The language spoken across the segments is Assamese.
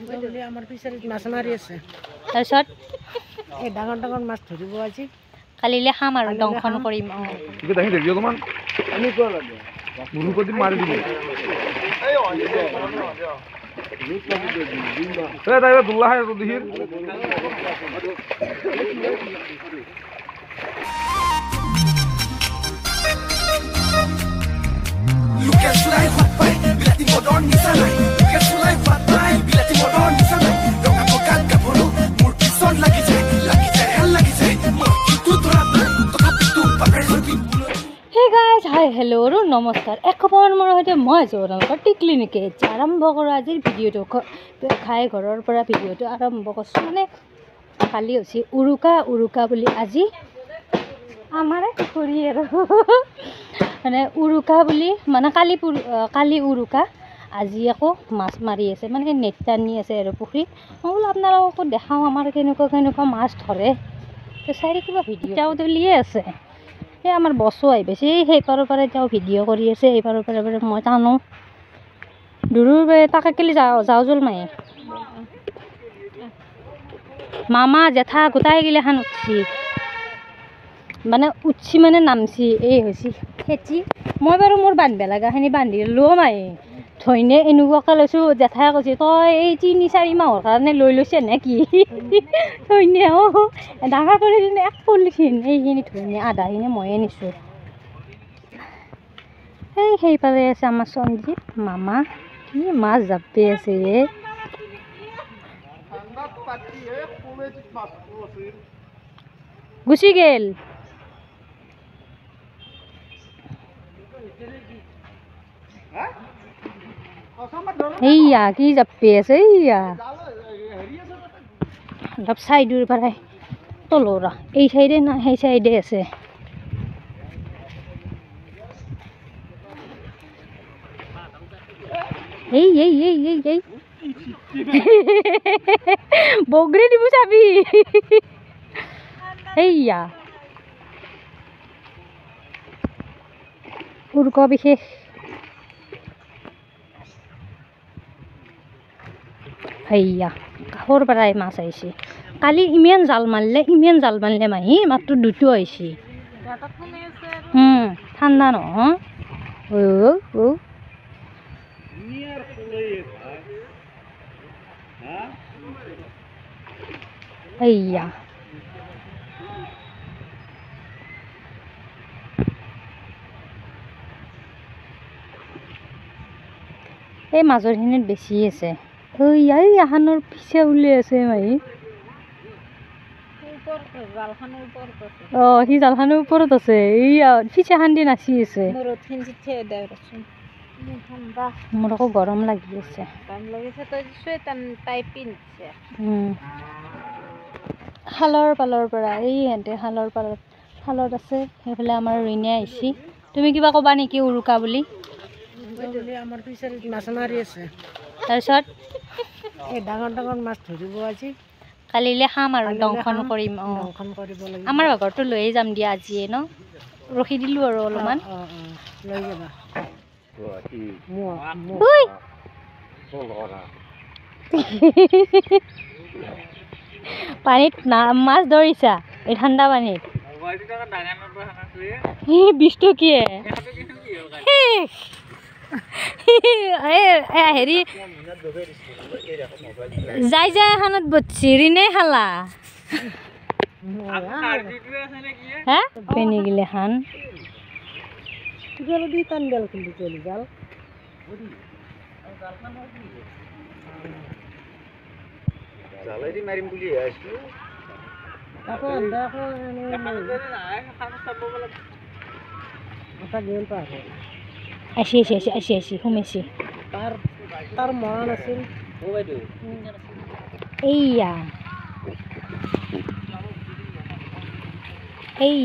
আমাৰ ফিচাৰীত মাছ মাৰি আছে। তাৰপিছত এই ডাঙৰ ডাঙৰ মাছ ধৰিব আজি। কালিলৈ খাম আৰু দংশন কৰিম। হেল্ল' আৰু নমস্কাৰ। একবাৰ মোৰ সৈতে মই জোৰালকৰ টিকলিনিকে আৰম্ভ কৰোঁ আজিৰ ভিডিঅ'টো। খাই ঘৰৰ পৰা ভিডিঅ'টো আৰম্ভ কৰিছোঁ। মানে কালি হৈছে উৰুকা বুলি আজি আমাৰে খুৰী আৰু মানে উৰুকা বুলি মানে কালি উৰুকা আজি আকৌ মাছ মাৰি আছে, মানে নেট টানি আছে আৰু পুখুৰীত। মই বোলো আপোনালোককো দেখাওঁ আমাৰ কেনেকুৱা মাছ ধৰে। চাই কিবা ভিডিঅ' তুলিয়ে আছে। এই আমাৰ বছো আহি পাইছে, সেই পাৰৰ পৰা তেওঁ ভিডিঅ' কৰি আছে, এই পাৰৰ পৰা মই টানো দূৰৰ তাকে কেলি যাওঁ জল মায়ে মামা জেঠা গোটাই গিলাখান উঠছি মানে নামছি। এই হৈছে খেতি। মই বাৰু মোৰ বান্ধিব লগাখিনি বান্ধি ল'ম মায়ে ধইনে এনেকুৱাকৈ লৈছোঁ। জেঠাই কৈছে তই এই 3-4 মাহৰ কাৰণে লৈ লৈছে নে কি ধইনে ডাঙৰ কৰি দিনে এক পলিথিন এইখিনি ধইনে আধাখিনি ময়ে নিছোঁ। সেই পাৰে আছে আমাৰ সঞ্জীৱ মামা, কি মাছ জাপি আছে গুচি গেল। এইয়া কি জাপি আছে, এইয়া অলপ চাইডৰ পৰাই তলৰা এই চাইডে না সেই চাইডে আছে। এই বগৰী দিব চাবি। এইয়া উৰুকা বিশেষ এইয়া কাষৰ পৰাই মাছ আহিছে। কালি ইমান জাল মাৰিলে মাহী মাত্ৰ 2টো আহিছে। ঠাণ্ডা নহয় এইয়া এই মাজৰখিনিত বেছি আছে। এই এখানৰ পিছে উলিয়াই আছে মাহী। সি জালখানৰ ওপৰত আছে। এই পিছে খান দি নাচি আছে। মোৰ আকৌ গৰম লাগি আছে। খালৰ পালৰ পৰা এই সিহঁতে খালত আছে। সেইফালে আমাৰ ৰিণে আহিছি। তুমি কিবা ক'বা নেকি উৰুকা বুলি? আমাৰ ফিচাৰীত মাছ মাৰি আছে। তাৰপিছত এই ডাঙৰ ডাঙৰ মাছ ধৰিব আজি। কালিলৈ খাম আৰু দংশন কৰিম। আমাৰ ঘৰটো লৈয়ে যাম দিয়া আজিয়ে ন, ৰখি দিলোঁ আৰু অলপমান। লৈ যাবা। পানীত মাছ ধৰিছা এই ঠাণ্ডা পানীত? 20 টকীয়ে হেৰি যাই এখনত বটছি ৰিণে খালা হা পেনি গিলে খান আসি সোমাইছি। তাৰ মৰণ আছিল। এইয়া এই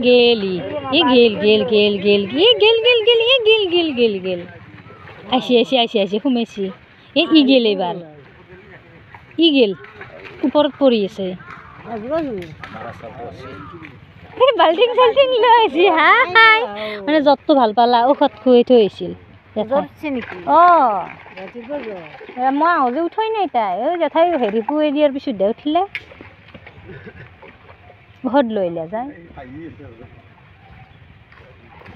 গেলি গেল আসি সোমাইছি। ই গেল এইবাৰ গেল ওপৰত পৰি আছে। বাল্টিং চাল্টিং লৈ আহিছি। হাই মানে জ্বৰটো ভাল পালা ঔষধ খুৱাই থৈ আহিছিল। ধৰছে নাকি অঁ ৰাতিপুৱা যোৱা মই আহোঁতে উঠাই নাই তাই এই জেঠাই হেৰি পুৱাই দিয়াৰ পিছতহে উঠিলে ঘৰত লৈ যায়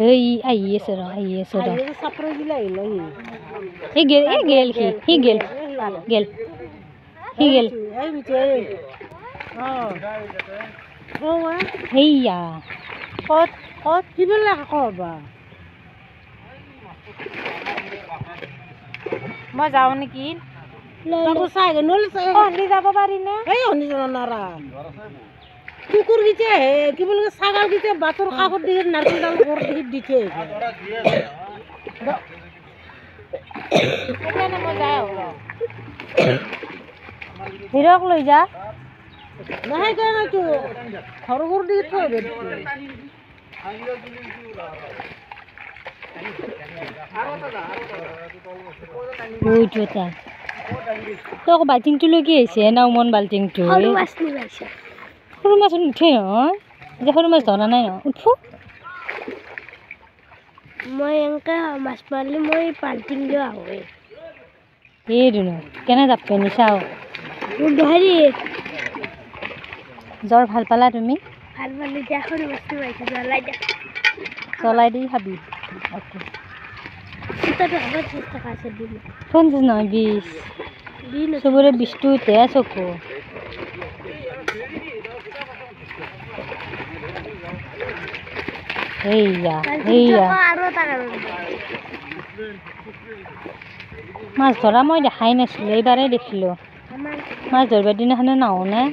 এই আহি আছে ৰ চাপৰি দিলে আহিল সি গেল সি গেল সেইয়া ক'ত ক'ত কি বোলে ক'বা মই যাওঁ নেকি চাই শুনি যাব পাৰিনে এই শুনি যাব নোৱাৰা কুকুৰ গিছে কি বুলি ছাগল গিছে বাটৰ কাষত দি নাৰিকলডাল ঘৰ দি দিছে সেইকাৰণে মই যাই হিৰক লৈ যা নহয় কাৰণেতো ঘৰ ঘৰ দি থৈ তই বাল্টিংটো লৈ কি আহিছে না উমন বাল্টিংটো সৰু মাছ উঠে নহয় যে সৰু মাছ ধৰা নাই ন উঠো মই এনেকৈ মাছ মাৰিলে মই বাল্টিং লৈ আহোঁ এই দুনো কেনে যাব পেনি চাওঁ হেৰি জ্বৰ ভাল পালা তুমি ভাল পালে এতিয়া সৰু বস্তু পাইছোঁ জ্বলাই দিয়া জ্বলাই দি খাবি পঞ্চাছ নহয় 20 চবৰে 20টো উঠে চকু সেইয়া মাছ ধৰা মই দেখাই নাছিলোঁ এইবাৰেই দেখিলোঁ মাছ ধৰিবৰ দিনাখনে নাহো নে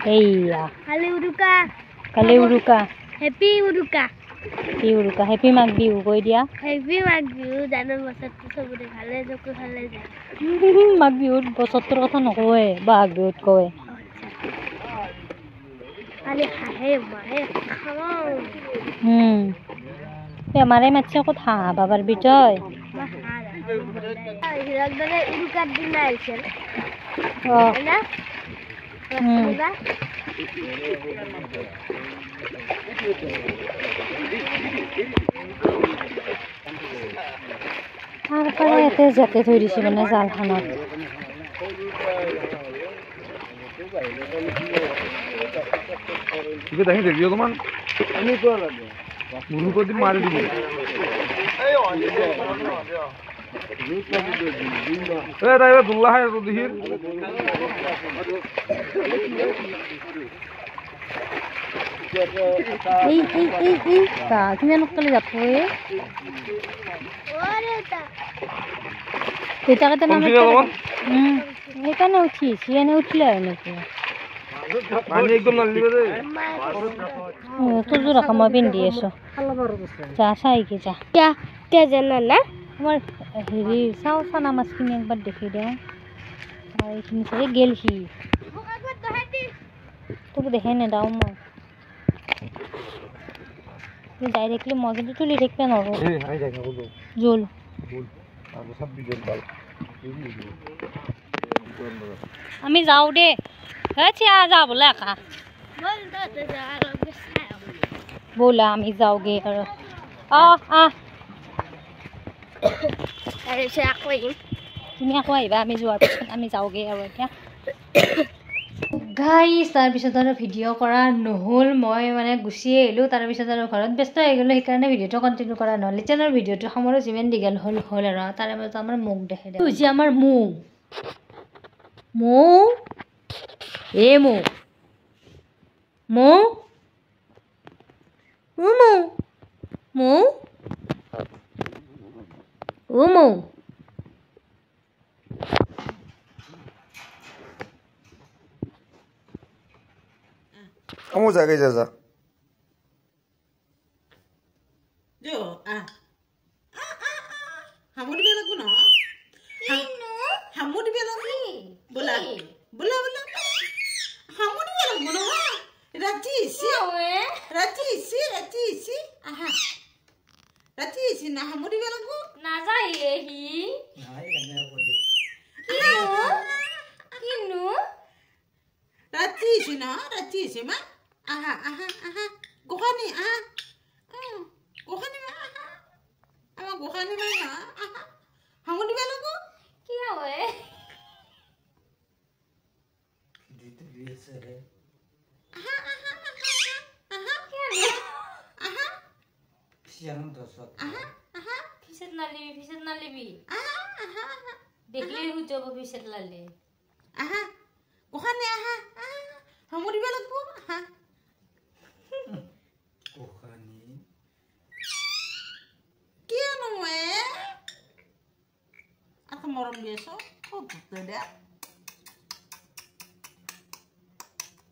সেইয়া কালি উৰুকা হেপী উৰুকা হেপী মাঘ বিহু কৈ দিয়া হেপী মাঘ বিহু জানুৱাৰী বছৰটো চবৰে ভালে জোকো ভালে যায় মাঘ বিহুত বছৰটোৰ কথা নকয় বহাগ বিহুত কয় বেমাৰে মাতিছে ক'ত হাঁহ বাবাৰ বিজয় উৰুকাৰ দিনা আহিছিল তাৰ পৰা ইয়াতে জাতে থৈ দিছে মানে জালখনত দেখি দেখি অকমান মুরুপতি মারি দিব দুল্লা হয় দিহির কিমান সোনকালে যাব দেউতাকে নাম সেইকাৰণে উঠিছে এনে উঠিলে হয় নেকি তোৰযোৰ আকৌ মই পিন্ধি আছো যা চাইকে যা জানা না আমাৰ হেৰি চাওঁ চানা মাছখিনি একবাৰ দেখি দিওঁ এইখিনি চাগে গেল সি তোক দেখাই নেদাওঁ মই ডাইৰেক্টলি মই কিন্তু তুলি থাকিব নোৱাৰোঁ জোল আমি যাওঁ দে চিয়া যা বোলে একা ব'লা আমি যাওঁগে আৰু তুমি আকৌ আহিবা আমি যোৱাৰ পিছত আমি যাওঁগে আৰু এতিয়া গাইছ তাৰপিছত আৰু ভিডিঅ' কৰা নহ'ল মই মানে গুচিয়ে আহিলোঁ তাৰপিছত আৰু ঘৰত ব্যস্ত হৈ গ'লোঁ সেইকাৰণে ভিডিঅ'টো কণ্টিনিউ কৰা নহ'ল এতিয়া আৰু ভিডিঅ'টো সময়ত যিমান দীঘল হ'ল আৰু তাৰে মাজত আমাৰ মুখ দেখাই দিয়ে হৈছে আমাৰ মৌ Kamu jaga jasa. Jo, kamu di belakang no? Kamu di belakang. Bola. Kamu di belakang no? Ratisi. Aha. Ratisi na kamu di belakang. নাযায় মাৰিলেহি কিনো ৰাতি হৈছে মা আহা গোসানী আহা গোসানী মা আহা আমাৰ গোসানী মা আহা হাঙৰ দিবা লাগো কি হয় পিছত নালিবি দেখলে হুজব পিছত লালে আহা গোসানী আহা হাঙৰ দিবা লাগো আহা কিয়নো আকৌ মৰম দি আছ খুব দে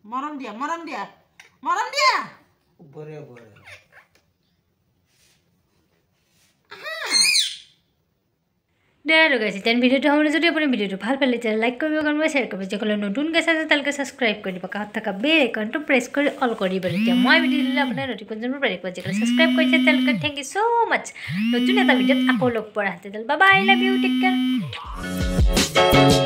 মৰম দিয়া দে আৰু গাইছে তেন ভিডিঅ'টো সামৰি যদি আপুনি ভিডিঅ'টো ভাল পালে তেতিয়া লাইক কৰিব কাৰণ মই শ্বেয়াৰ কৰিব যিসকলে নতুন গাইছে তেওঁলোকে ছাবস্ক্ৰাইব কৰি দিব কাষত থকা বেল আইকনটো প্ৰেছ কৰি অল কৰি দিব তেতিয়া মই ভিডিঅ' দিলে আপোনাৰ নটিফিকেশ্যনবোৰ পাই থাকিব যিসকলে ছাবস্ক্ৰাইব কৰিছে তেওঁলোকে থেংক ইউ ছ' মাছ নতুন এটা ভিডিঅ'ত আকৌ লগ পোৱাৰ হাতে bye bye love you take care